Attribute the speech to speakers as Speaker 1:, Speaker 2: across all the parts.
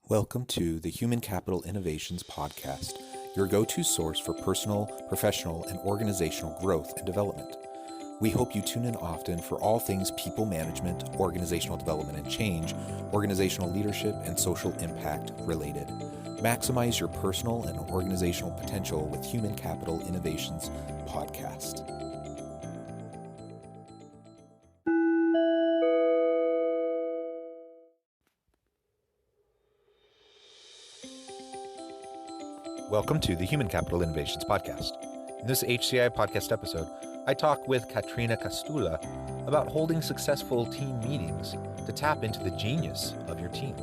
Speaker 1: Welcome to the Human Capital Innovations Podcast, your go-to source for personal, professional, and organizational growth and development. We hope you tune in often for all things people management, organizational development and change, organizational leadership, and social impact related. Maximize your personal and organizational potential with Human Capital Innovations Podcast. Welcome to the Human Capital Innovations Podcast. In this HCI podcast episode, I talk with Caterina Kostoula about holding successful team meetings to tap into the genius of your team.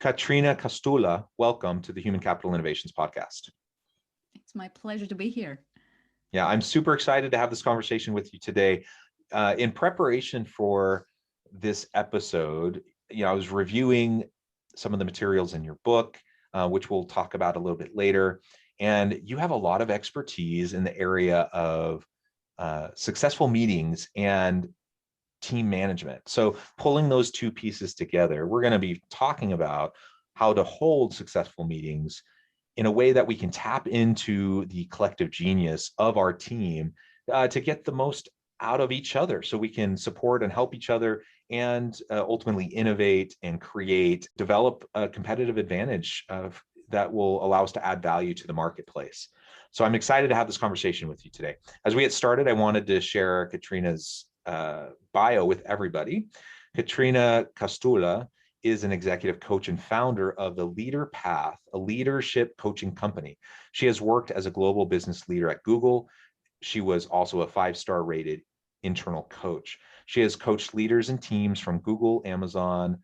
Speaker 1: Caterina Kostoula, welcome to the Human Capital Innovations Podcast.
Speaker 2: It's my pleasure to be here.
Speaker 1: Yeah, I'm super excited to have this conversation with you today. In preparation for this episode, I was reviewing some of the materials in your book, which we'll talk about a little bit later. And you have a lot of expertise in the area of successful meetings and team management. So pulling those two pieces together, we're going to be talking about how to hold successful meetings in a way that we can tap into the collective genius of our team to get the most out of each other so we can support and help each other and ultimately innovate and develop a competitive advantage that will allow us to add value to the marketplace. So I'm excited to have this conversation with you today. As we get started, I wanted to share Caterina's bio with everybody. Caterina Kostoula is an executive coach and founder of the Leader Path, a leadership coaching company. She has worked as a global business leader at Google. She was also a 5-star rated internal coach. She has coached leaders and teams from Google, Amazon,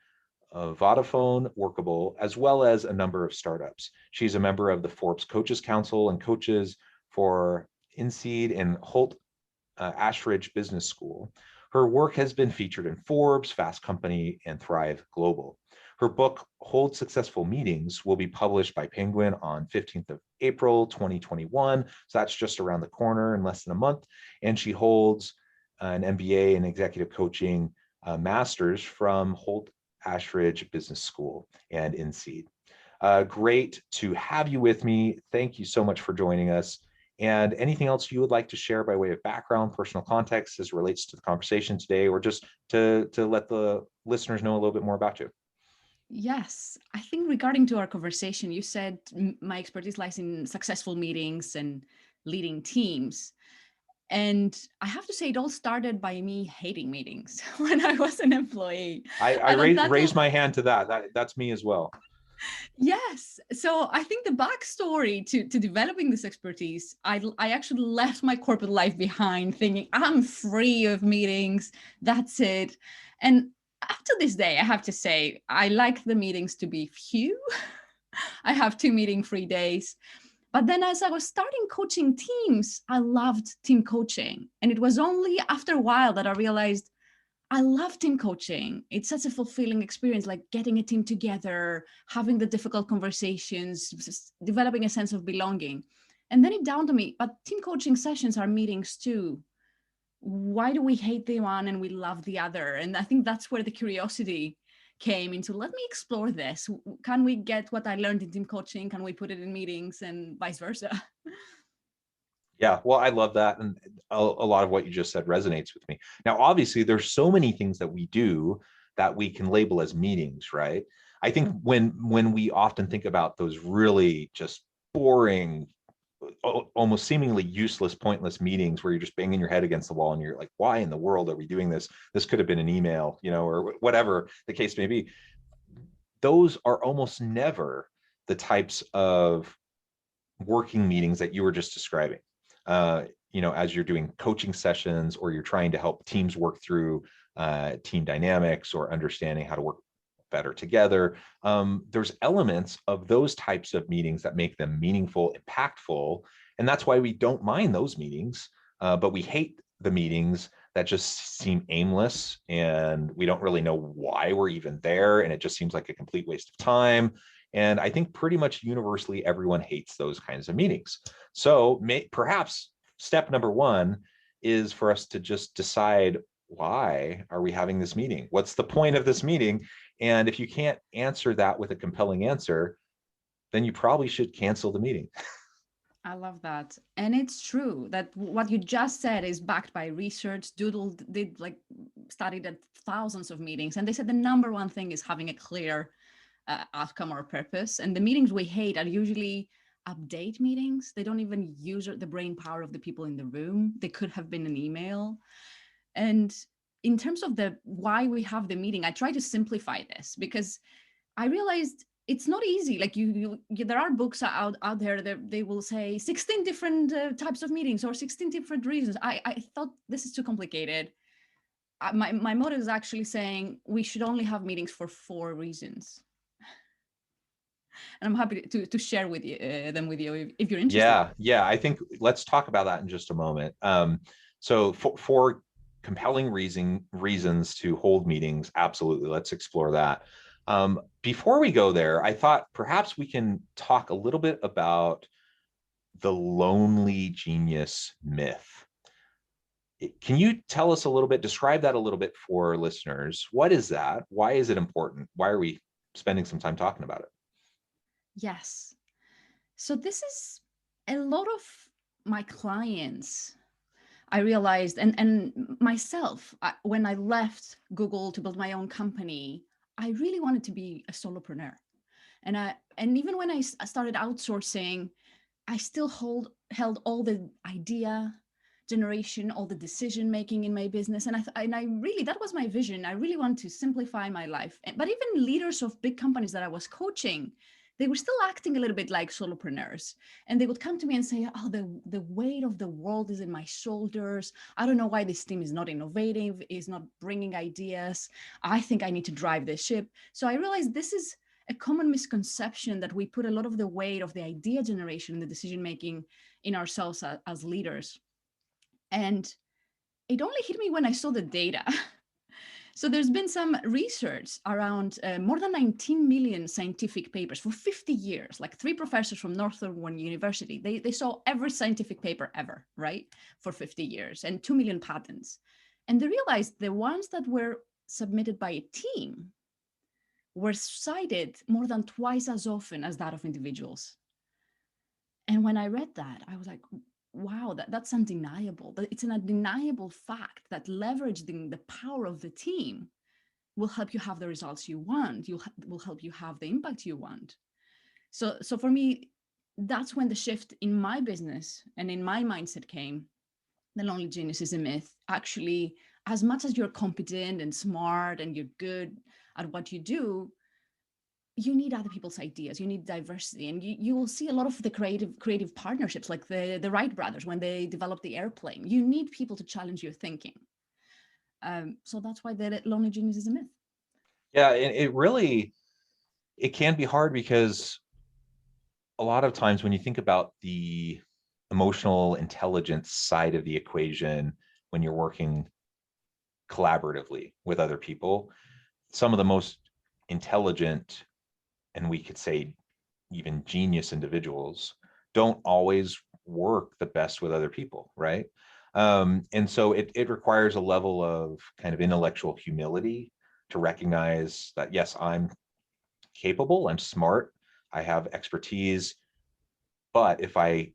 Speaker 1: Vodafone, Workable, as well as a number of startups. She's a member of the Forbes Coaches Council and coaches for InSeed and Holt Ashridge Business School. Her work has been featured in Forbes, Fast Company, and Thrive Global. Her book, Hold Successful Meetings, will be published by Penguin on 15th of April, 2021. So that's just around the corner in less than a month. And she holds an MBA in executive coaching master's from Holt Ashridge Business School and InSeed. Great to have you with me. Thank you so much for joining us. And anything else you would like to share by way of background, personal context as relates to the conversation today, or just to let the listeners know a little bit more about you?
Speaker 2: Yes, I think regarding to our conversation, you said my expertise lies in successful meetings and leading teams. And I have to say, it all started by me hating meetings when I was an employee.
Speaker 1: I raised my hand to that. That's me as well.
Speaker 2: Yes. So I think the backstory to developing this expertise, I actually left my corporate life behind thinking I'm free of meetings. That's it. And up to this day, I have to say, I like the meetings to be few. I have 2 meeting-free days. But then as I was starting coaching teams, I loved team coaching. And it was only after a while that I realized I love team coaching. It's such a fulfilling experience, like getting a team together, having the difficult conversations, developing a sense of belonging. And then it dawned on me, but team coaching sessions are meetings too. Why do we hate the one and we love the other? And I think that's where the curiosity came into, let me explore this. Can we get what I learned in team coaching? Can we put it in meetings and vice versa?
Speaker 1: Yeah, well, I love that. And a lot of what you just said resonates with me. Now, obviously, there's so many things that we do that we can label as meetings, right? I think when we often think about those really just boring, almost seemingly useless, pointless meetings where you're just banging your head against the wall and you're like, why in the world are we doing this? This could have been an email, or whatever the case may be. Those are almost never the types of working meetings that you were just describing. As you're doing coaching sessions or you're trying to help teams work through team dynamics or understanding how to work better together. There's elements of those types of meetings that make them meaningful, impactful. And that's why we don't mind those meetings, but we hate the meetings that just seem aimless, and we don't really know why we're even there, and it just seems like a complete waste of time. And I think pretty much universally everyone hates those kinds of meetings. So perhaps step number one is for us to just decide, why are we having this meeting? What's the point of this meeting? And if you can't answer that with a compelling answer, then you probably should cancel the meeting.
Speaker 2: I love that. And it's true that what you just said is backed by research. Doodle did like studied at thousands of meetings, and they said the number one thing is having a clear outcome or purpose. And the meetings we hate are usually update meetings. They don't even use the brain power of the people in the room. They could have been an email. And in terms of the why we have the meeting, I try to simplify this because I realized it's not easy. Like there are books out there that they will say 16 different types of meetings or 16 different reasons. I thought this is too complicated. My motto is actually saying we should only have meetings for 4 reasons. And I'm happy to share with you them with you if you're interested.
Speaker 1: Yeah. I think let's talk about that in just a moment. So for compelling reasons to hold meetings, absolutely, let's explore that. Before we go there, I thought perhaps we can talk a little bit about the lonely genius myth. Can you tell us a little bit, describe that a little bit for listeners? What is that? Why is it important? Why are we spending some time talking about it?
Speaker 2: Yes. So this is a lot of my clients. I realized, and myself, when I left Google to build my own company, I really wanted to be a solopreneur. And even when I started outsourcing, I still held all the idea generation, all the decision making in my business, and I really, that was my vision. I really want to simplify my life. But even leaders of big companies that I was coaching, they were still acting a little bit like solopreneurs, and they would come to me and say, "Oh, the weight of the world is in my shoulders. I don't know why this team is not innovative, is not bringing ideas. I think I need to drive this ship." So I realized this is a common misconception, that we put a lot of the weight of the idea generation and the decision making in ourselves as leaders. And it only hit me when I saw the data. So there's been some research around more than 19 million scientific papers for 50 years, like 3 professors from Northern University. They saw every scientific paper ever, right, for 50 years, and 2 million patents. And they realized the ones that were submitted by a team were cited more than twice as often as that of individuals. And when I read that, I was like, wow, that's undeniable. It's an undeniable fact that leveraging the power of the team will help you have the results you want. Will help you have the impact you want. So for me, that's when the shift in my business and in my mindset came. The lonely genius is a myth. Actually, as much as you're competent and smart and you're good at what you do, you need other people's ideas, you need diversity, and you will see a lot of the creative partnerships, like the Wright brothers when they developed the airplane. You need people to challenge your thinking. So that's why the lonely genius is a myth.
Speaker 1: Yeah, it can be hard, because a lot of times when you think about the emotional intelligence side of the equation, when you're working collaboratively with other people, some of the most intelligent, and we could say even genius individuals, don't always work the best with other people, right? And so it requires a level of kind of intellectual humility to recognize that, yes, I'm capable, I'm smart, I have expertise, but if I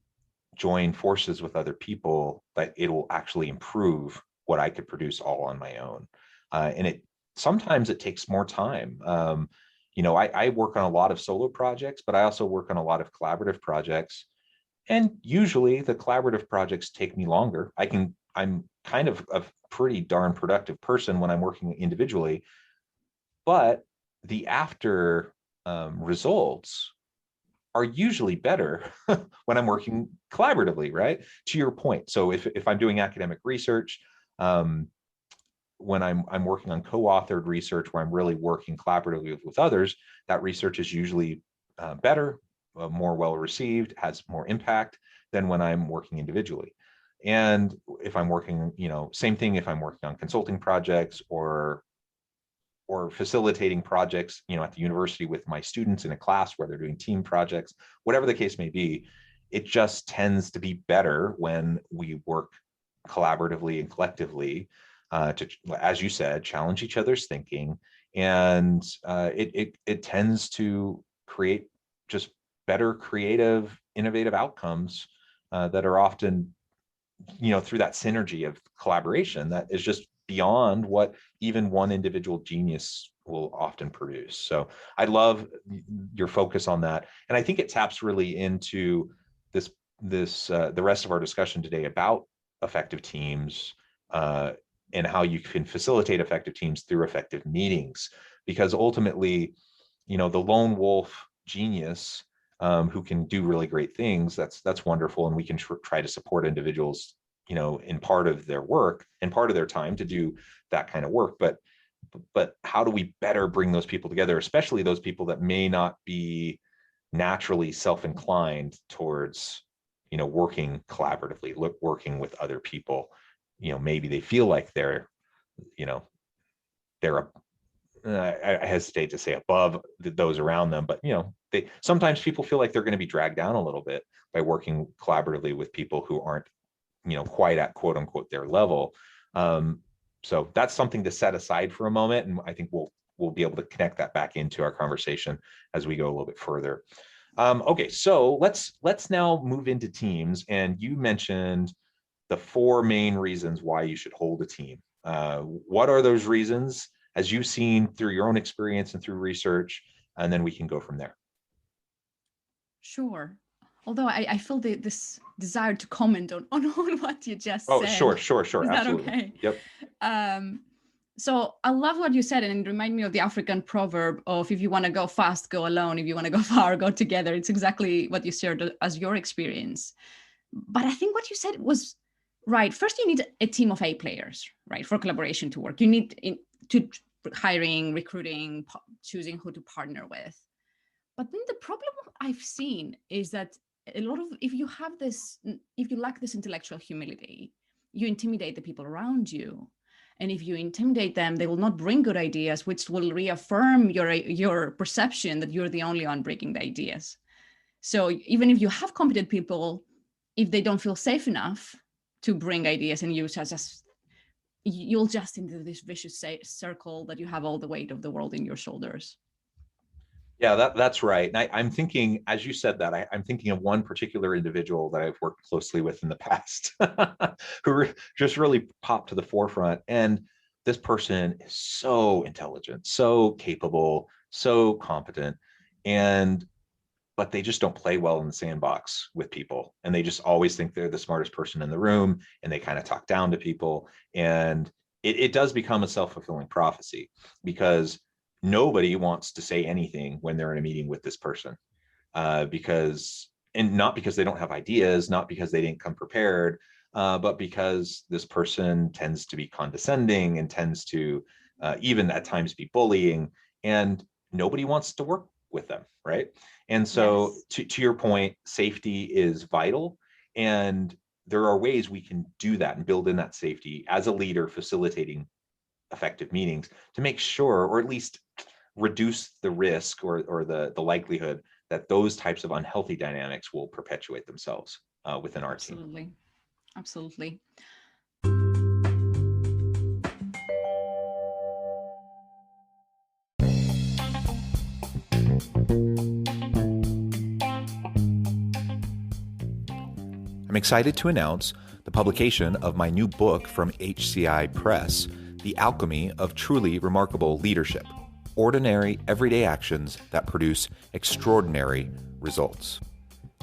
Speaker 1: join forces with other people, that it will actually improve what I could produce all on my own. And sometimes it takes more time. I work on a lot of solo projects, but I also work on a lot of collaborative projects. And usually the collaborative projects take me longer. I'm kind of a pretty darn productive person when I'm working individually, but the after results are usually better when I'm working collaboratively, right? To your point. So if I'm doing academic research, when I'm working on co-authored research where I'm really working collaboratively with others, that research is usually better, more well received, has more impact than when I'm working individually. And if I'm working, same thing if I'm working on consulting projects or facilitating projects, at the university with my students in a class where they're doing team projects, whatever the case may be, it just tends to be better when we work collaboratively and collectively to, as you said, challenge each other's thinking. And it tends to create just better, creative, innovative outcomes that are often, through that synergy of collaboration that is just beyond what even one individual genius will often produce. So I love your focus on that. And I think it taps really into the rest of our discussion today about effective teams and how you can facilitate effective teams through effective meetings. Because ultimately, the lone wolf genius who can do really great things, that's wonderful. And we can try to support individuals, in part of their work and part of their time to do that kind of work. But how do we better bring those people together, especially those people that may not be naturally self-inclined towards, working collaboratively, working with other people? Maybe they feel like they're I hesitate to say above those around them, but sometimes people feel like they're going to be dragged down a little bit by working collaboratively with people who aren't, quite at quote unquote their level. So that's something to set aside for a moment, and I think we'll be able to connect that back into our conversation as we go a little bit further. Okay, so let's now move into teams, and you mentioned the 4 main reasons why you should hold a team. What are those reasons as you've seen through your own experience and through research, and then we can go from there.
Speaker 2: Sure. Although I feel this desire to comment on what you just said.
Speaker 1: Oh, sure.
Speaker 2: Is that
Speaker 1: Absolutely.
Speaker 2: okay?
Speaker 1: Yep.
Speaker 2: So I love what you said, and it reminded me of the African proverb of if you want to go fast, go alone. If you want to go far, go together. It's exactly what you shared as your experience. But I think what you said was right. First, you need a team of A players, right, for collaboration to work. You need to hiring, recruiting, choosing who to partner with. But then the problem I've seen is that a lot of, if you lack this intellectual humility, you intimidate the people around you. And if you intimidate them, they will not bring good ideas, which will reaffirm your perception that you're the only one bringing the ideas. So even if you have competent people, if they don't feel safe enough to bring ideas and use as you'll just into this vicious circle that you have all the weight of the world in your shoulders.
Speaker 1: Yeah, that's right. And I'm thinking, as you said that, I'm thinking of one particular individual that I've worked closely with in the past who just really popped to the forefront. And this person is so intelligent, so capable, so competent, but they just don't play well in the sandbox with people. And they just always think they're the smartest person in the room, and they kind of talk down to people. And it does become a self-fulfilling prophecy, because nobody wants to say anything when they're in a meeting with this person, not because they don't have ideas, not because they didn't come prepared, but because this person tends to be condescending and tends to even at times be bullying, and nobody wants to work with them, right? And so yes, to your point, safety is vital, and there are ways we can do that and build in that safety as a leader facilitating effective meetings to make sure, or at least reduce the risk or the likelihood that those types of unhealthy dynamics will perpetuate themselves within our team.
Speaker 2: Absolutely.
Speaker 1: I'm excited to announce the publication of my new book from HCI Press, The Alchemy of Truly Remarkable Leadership: Ordinary, Everyday Actions that Produce Extraordinary Results.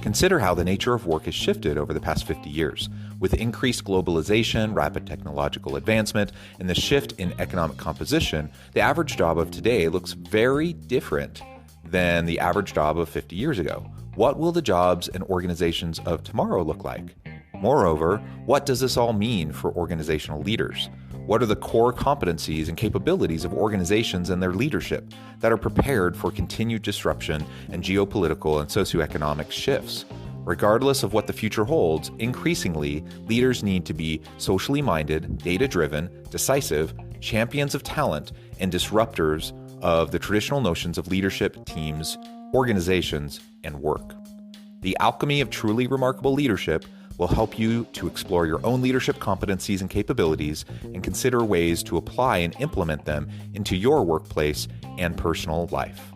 Speaker 1: Consider how the nature of work has shifted over the past 50 years. With increased globalization, rapid technological advancement, and the shift in economic composition, the average job of today looks very different than the average job of 50 years ago. What will the jobs and organizations of tomorrow look like? Moreover, what does this all mean for organizational leaders? What are the core competencies and capabilities of organizations and their leadership that are prepared for continued disruption and geopolitical and socioeconomic shifts? Regardless of what the future holds, increasingly, leaders need to be socially minded, data-driven, decisive, champions of talent, and disruptors of the traditional notions of leadership, teams, organizations, and work. The Alchemy of Truly Remarkable Leadership will help you to explore your own leadership competencies and capabilities and consider ways to apply and implement them into your workplace and personal life.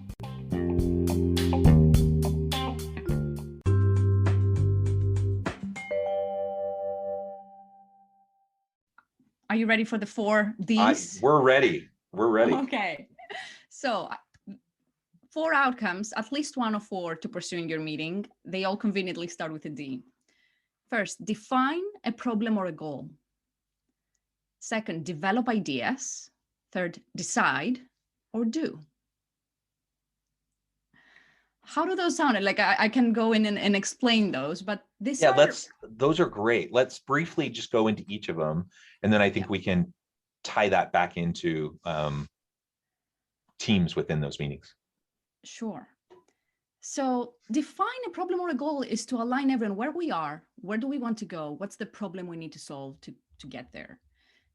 Speaker 2: Are you ready for the 4 Ds?
Speaker 1: We're ready. We're ready.
Speaker 2: Okay. So 4 outcomes, at least 1 of 4 to pursuing your meeting. They all conveniently start with a D. First, define a problem or a goal. Second, develop ideas. Third, decide or do. How do those sound? Like I can go in and explain those, but those
Speaker 1: are great. Let's briefly just go into each of them. And then I think we can tie that back into teams within those meetings.
Speaker 2: Sure. So define a problem or a goal is to align everyone where we are, where do we want to go, what's the problem we need to solve to get there.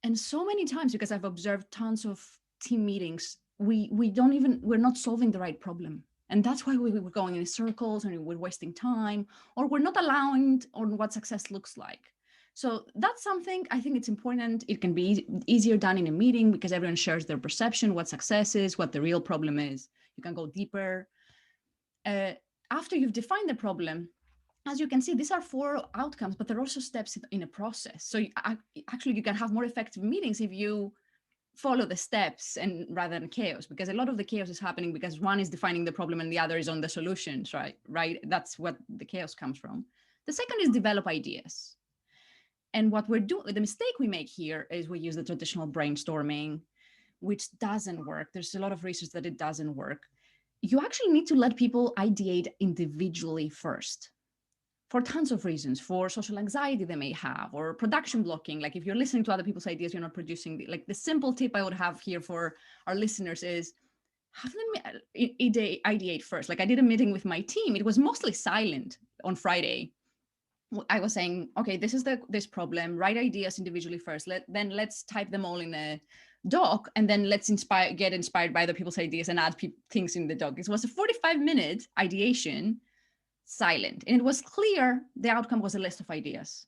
Speaker 2: And so many times, because I've observed tons of team meetings, we're not solving the right problem. And that's why we're going in circles and we're wasting time, or we're not aligned on what success looks like. So that's something I think it's important. It can be easier done in a meeting because everyone shares their perception, what success is, what the real problem is. You can go deeper. After you've defined the problem, as you can see, these are 4 outcomes, but they're also steps in a process. So actually, you can have more effective meetings if you follow the steps and rather than chaos, because a lot of the chaos is happening because one is defining the problem and the other is on the solutions, right? That's what the chaos comes from. The second is develop ideas. And what we're doing, the mistake we make here is we use the traditional brainstorming, which doesn't work. There's a lot of research that it doesn't work. You actually need to let people ideate individually first for tons of reasons, for social anxiety they may have, or production blocking. Like if you're listening to other people's ideas, you're not producing. Like the simple tip I would have here for our listeners is have them ideate first. Like I did a meeting with my team. It was mostly silent on Friday. I was saying, okay, this is this problem, write ideas individually first. Then let's type them all in a doc, and then let's get inspired by other people's ideas and add things in the doc. It was a 45-minute ideation, silent. And it was clear the outcome was a list of ideas.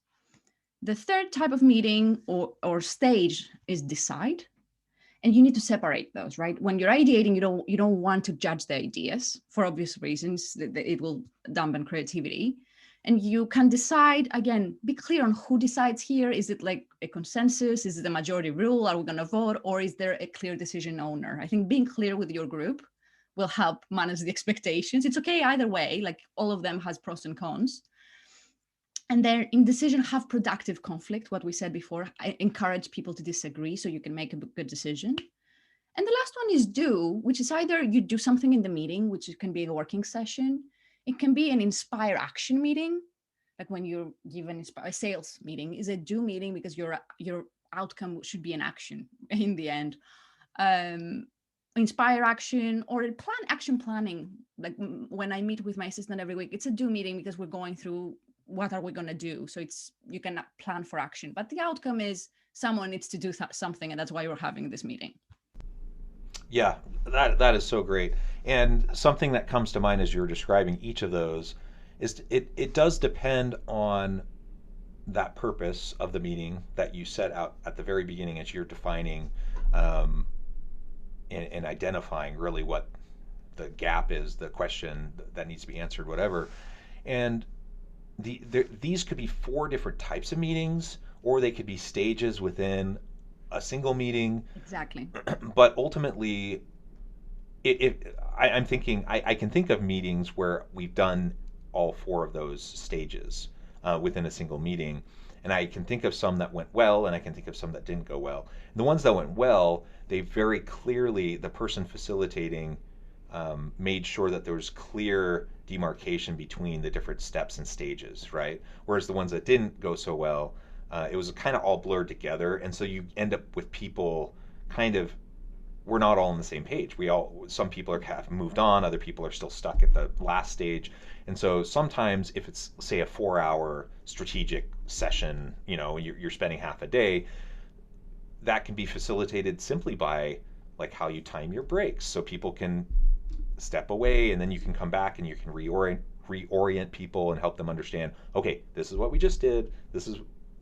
Speaker 2: The third type of meeting or stage is decide. And you need to separate those, right? When you're ideating, you don't want to judge the ideas for obvious reasons. That it will dampen creativity. And you can decide, again, be clear on who decides here. Is it like a consensus? Is it a majority rule? Are we going to vote? Or is there a clear decision owner? I think being clear with your group will help manage the expectations. It's okay either way, like all of them has pros and cons. And then in decision, have productive conflict, what we said before. I encourage people to disagree so you can make a good decision. And the last one is do, which is either you do something in the meeting, which can be a working session. It can be an inspire action meeting, like when you're given a sales meeting is a do meeting because your outcome should be an action in the end. Inspire action or action planning. Like when I meet with my assistant every week, it's a do meeting because we're going through what are we going to do. So you can plan for action, but the outcome is someone needs to do something, and that's why we're having this meeting.
Speaker 1: Yeah, that is so great. And something that comes to mind as you're describing each of those is it does depend on that purpose of the meeting that you set out at the very beginning as you're defining and identifying really what the gap is, the question that needs to be answered, whatever. And these could be 4 different types of meetings, or they could be stages within a single meeting.
Speaker 2: Exactly.
Speaker 1: But ultimately, I'm thinking, I can think of meetings where we've done all 4 of those stages within a single meeting. And I can think of some that went well, and I can think of some that didn't go well. And the ones that went well, they very clearly, the person facilitating made sure that there was clear demarcation between the different steps and stages, right? Whereas the ones that didn't go so well, it was kind of all blurred together. And so you end up with people kind of we're not all on the same page. Some people have moved on, other people are still stuck at the last stage. And so sometimes if it's, say, a 4 hour strategic session, you're spending half a day, that can be facilitated simply by like how you time your breaks, so people can step away and then you can come back and you can reorient people and help them understand, okay, this is what we just did,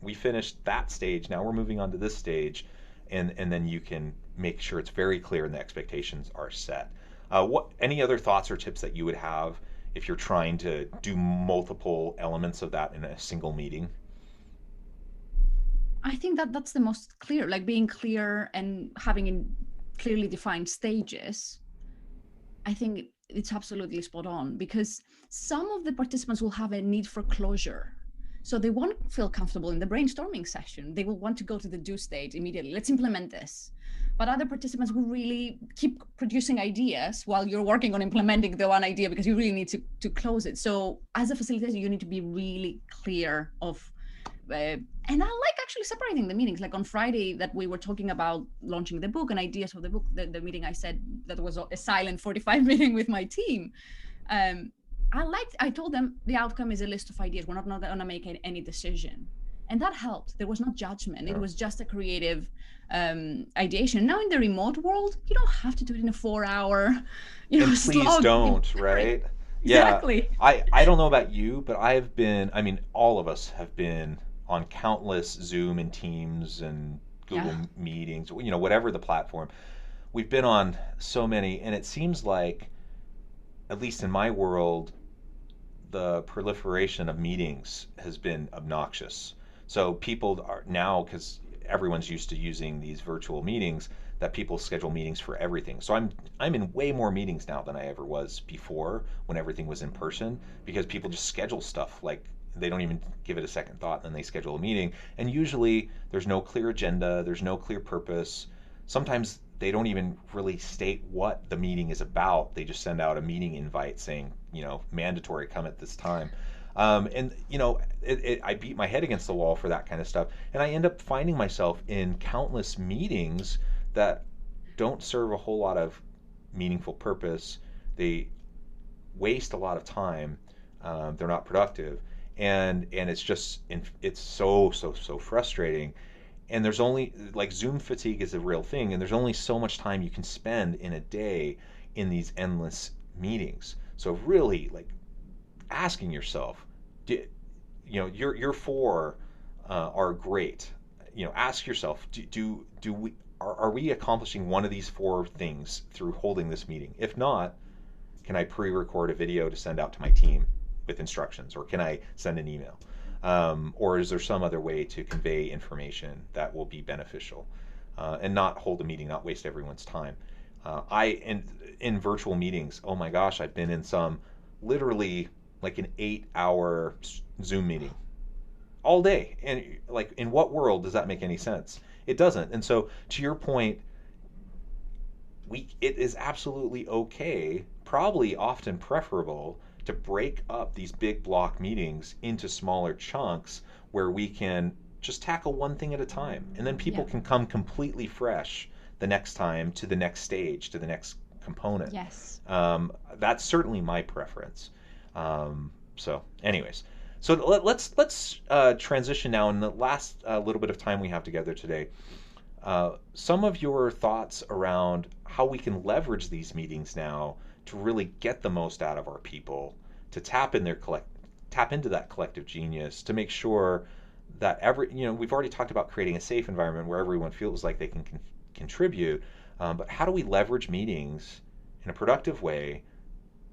Speaker 1: we finished that stage, now we're moving on to this stage. And then you can make sure it's very clear and the expectations are set. What any other thoughts or tips that you would have if you're trying to do multiple elements of that in a single meeting?
Speaker 2: I think that that's the most clear, like being clear and having clearly defined stages. I think it's absolutely spot on, because some of the participants will have a need for closure. So they won't feel comfortable in the brainstorming session. They will want to go to the do stage immediately. Let's implement this. But other participants will really keep producing ideas while you're working on implementing the one idea, because you really need to close it. So as a facilitator, you need to be really clear of and I like actually separating the meetings. Like on Friday that we were talking about launching the book and ideas for the book, the meeting I said that was a silent 45 meeting with my team. I told them the outcome is a list of ideas. We're not going to make any decision. And that helped. There was no judgment. It was just a creative ideation. Now in the remote world, you don't have to do it in a 4 hour,
Speaker 1: And please don't, right?
Speaker 2: Exactly.
Speaker 1: Yeah, I don't know about you, but all of us have been on countless Zoom and Teams and Google meetings, whatever the platform. We've been on so many, and it seems like, at least in my world, the proliferation of meetings has been obnoxious. So people are now, because everyone's used to using these virtual meetings, that people schedule meetings for everything. So I'm in way more meetings now than I ever was before, when everything was in person, because people just schedule stuff like they don't even give it a second thought, and then they schedule a meeting. And usually there's no clear agenda, there's no clear purpose. Sometimes they don't even really state what the meeting is about. They just send out a meeting invite saying, mandatory, come at this time. I beat my head against the wall for that kind of stuff. And I end up finding myself in countless meetings that don't serve a whole lot of meaningful purpose. They waste a lot of time. They're not productive. And it's so frustrating. And there's only, like, Zoom fatigue is a real thing, and there's only so much time you can spend in a day in these endless meetings. So really, like, asking yourself, your four are great. Ask yourself, are we accomplishing one of these four things through holding this meeting? If not, can I pre-record a video to send out to my team with instructions, or can I send an email? Or is there some other way to convey information that will be beneficial, and not hold a meeting, not waste everyone's time? In virtual meetings, oh my gosh, I've been in some literally like an 8 hour Zoom meeting all day. And like, in what world does that make any sense? It doesn't. And so, to your point, it is absolutely okay, probably often preferable, to break up these big block meetings into smaller chunks where we can just tackle one thing at a time. And then people can come completely fresh the next time to the next stage, to the next component.
Speaker 2: Yes.
Speaker 1: That's certainly my preference. So anyways, so let's transition now in the last little bit of time we have together today. Some of your thoughts around how we can leverage these meetings now to really get the most out of our people, to tap into that collective genius, to make sure that we've already talked about creating a safe environment where everyone feels like they can contribute, but how do we leverage meetings in a productive way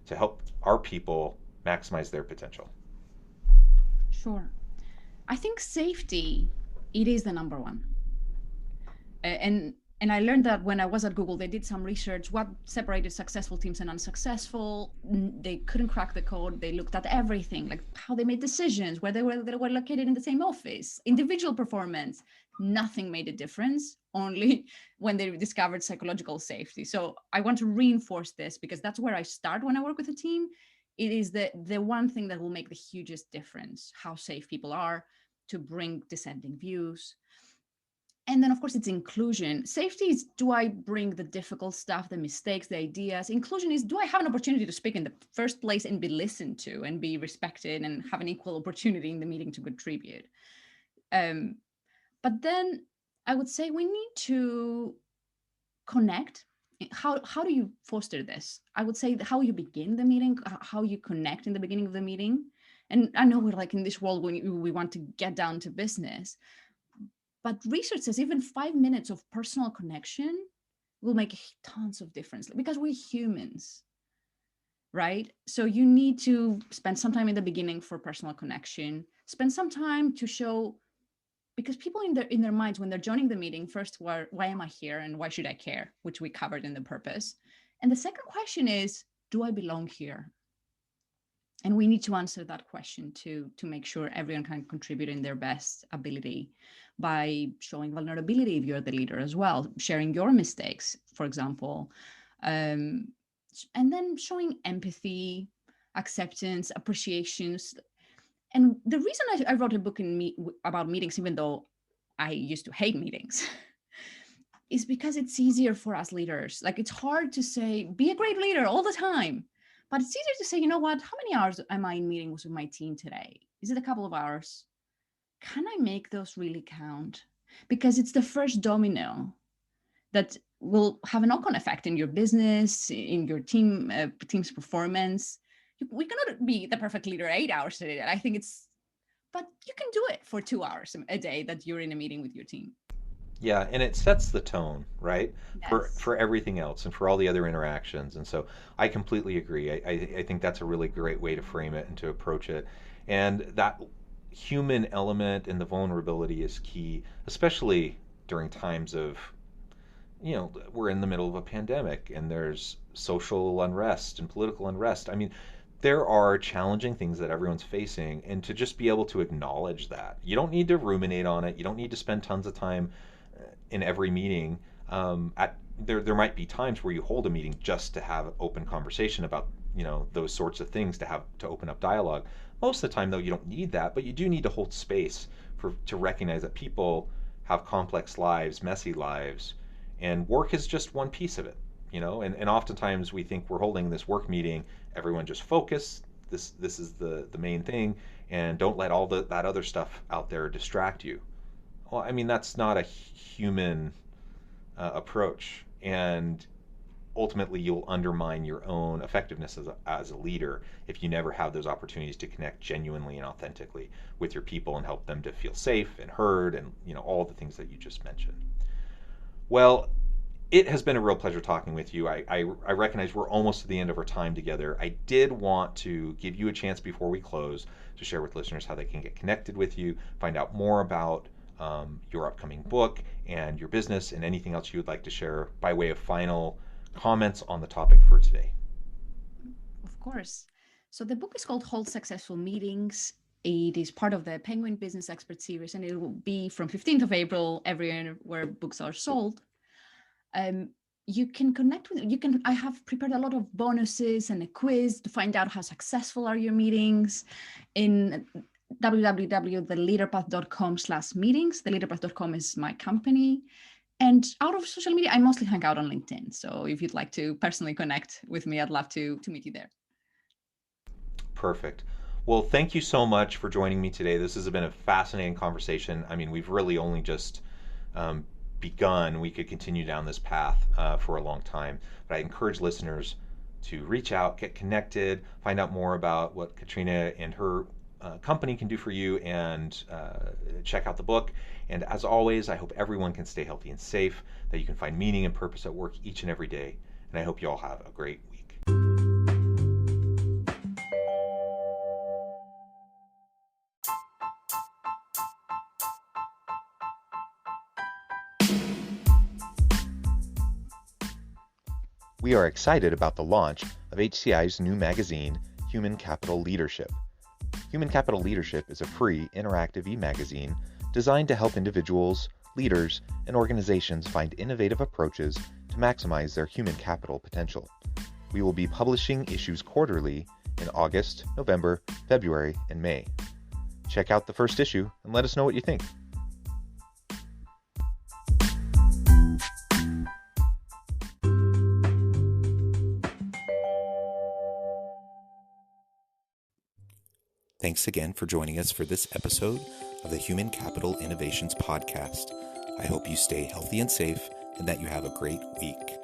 Speaker 1: to help our people maximize their potential?
Speaker 2: Sure. I think safety, it is the number one. And I learned that when I was at Google. They did some research, what separated successful teams and unsuccessful. They couldn't crack the code. They looked at everything, like how they made decisions, where they were located in the same office, individual performance. Nothing made a difference, only when they discovered psychological safety. So I want to reinforce this, because that's where I start when I work with a team. It is the one thing that will make the hugest difference, how safe people are to bring dissenting views. And then, of course, it's inclusion. Safety is, do I bring the difficult stuff, the mistakes, the ideas? Inclusion is, do I have an opportunity to speak in the first place and be listened to and be respected and have an equal opportunity in the meeting to contribute? But then I would say we need to connect. How do you foster this? I would say how you begin the meeting, how you connect in the beginning of the meeting. And I know we're like in this world when we want to get down to business, but research says even 5 minutes of personal connection will make tons of difference because we're humans, right? So you need to spend some time in the beginning for personal connection, spend some time to show, because people in their minds, when they're joining the meeting, first, why am I here and why should I care? Which we covered in the purpose. And the second question is, do I belong here? And we need to answer that question to make sure everyone can contribute in their best ability by showing vulnerability if you're the leader as well, sharing your mistakes, for example, and then showing empathy, acceptance, appreciations. And the reason I wrote a book about meetings, even though I used to hate meetings, is because it's easier for us leaders. Like, it's hard to say, be a great leader all the time. But it's easier to say, you know what, how many hours am I in meetings with my team today? Is it a couple of hours? Can I make those really count? Because it's the first domino that will have a knock-on effect in your business, in your team's performance. We cannot be the perfect leader 8 hours a day. I think but you can do it for 2 hours a day that you're in a meeting with your team.
Speaker 1: Yeah, and it sets the tone, right?
Speaker 2: Yes.
Speaker 1: For everything else and for all the other interactions. And so I completely agree. I think that's a really great way to frame it and to approach it. And that human element and the vulnerability is key, especially during times of, we're in the middle of a pandemic and there's social unrest and political unrest. I mean, there are challenging things that everyone's facing, and to just be able to acknowledge that. You don't need to ruminate on it. You don't need to spend tons of time in every meeting. There might be times where you hold a meeting just to have open conversation about those sorts of things, to open up dialogue. Most of the time, though, you don't need that, but you do need to hold space to recognize that people have complex lives, messy lives, and work is just one piece of it. And oftentimes we think we're holding this work meeting, everyone just focus, this is the main thing, and don't let all that other stuff out there distract you. Well, I mean, that's not a human approach, and ultimately you'll undermine your own effectiveness as a leader if you never have those opportunities to connect genuinely and authentically with your people and help them to feel safe and heard, and all the things that you just mentioned. Well, it has been a real pleasure talking with you. I recognize we're almost to the end of our time together. I did want to give you a chance before we close to share with listeners how they can get connected with you, find out more about your upcoming book and your business, and anything else you would like to share by way of final comments on the topic for today.
Speaker 2: Of course. So the book is called Hold Successful Meetings. It is part of the Penguin Business Expert series, and it will be from 15th of April everywhere where books are sold. You can connect with I have prepared a lot of bonuses and a quiz to find out how successful are your meetings in www.theleaderpath.com/meetings. Theleaderpath.com is my company. And out of social media, I mostly hang out on LinkedIn. So if you'd like to personally connect with me, I'd love to meet you there.
Speaker 1: Perfect. Well, thank you so much for joining me today. This has been a fascinating conversation. I mean, we've really only just begun. We could continue down this path for a long time. But I encourage listeners to reach out, get connected, find out more about what Caterina and her company can do for you, and check out the book. And as always, I hope everyone can stay healthy and safe, that you can find meaning and purpose at work each and every day. And I hope you all have a great week. We are excited about the launch of HCI's new magazine, Human Capital Leadership. Human Capital Leadership is a free, interactive e-magazine designed to help individuals, leaders, and organizations find innovative approaches to maximize their human capital potential. We will be publishing issues quarterly in August, November, February, and May. Check out the first issue and let us know what you think.
Speaker 3: Thanks again for joining us for this episode of the Human Capital Innovations Podcast. I hope you stay healthy and safe and that you have a great week.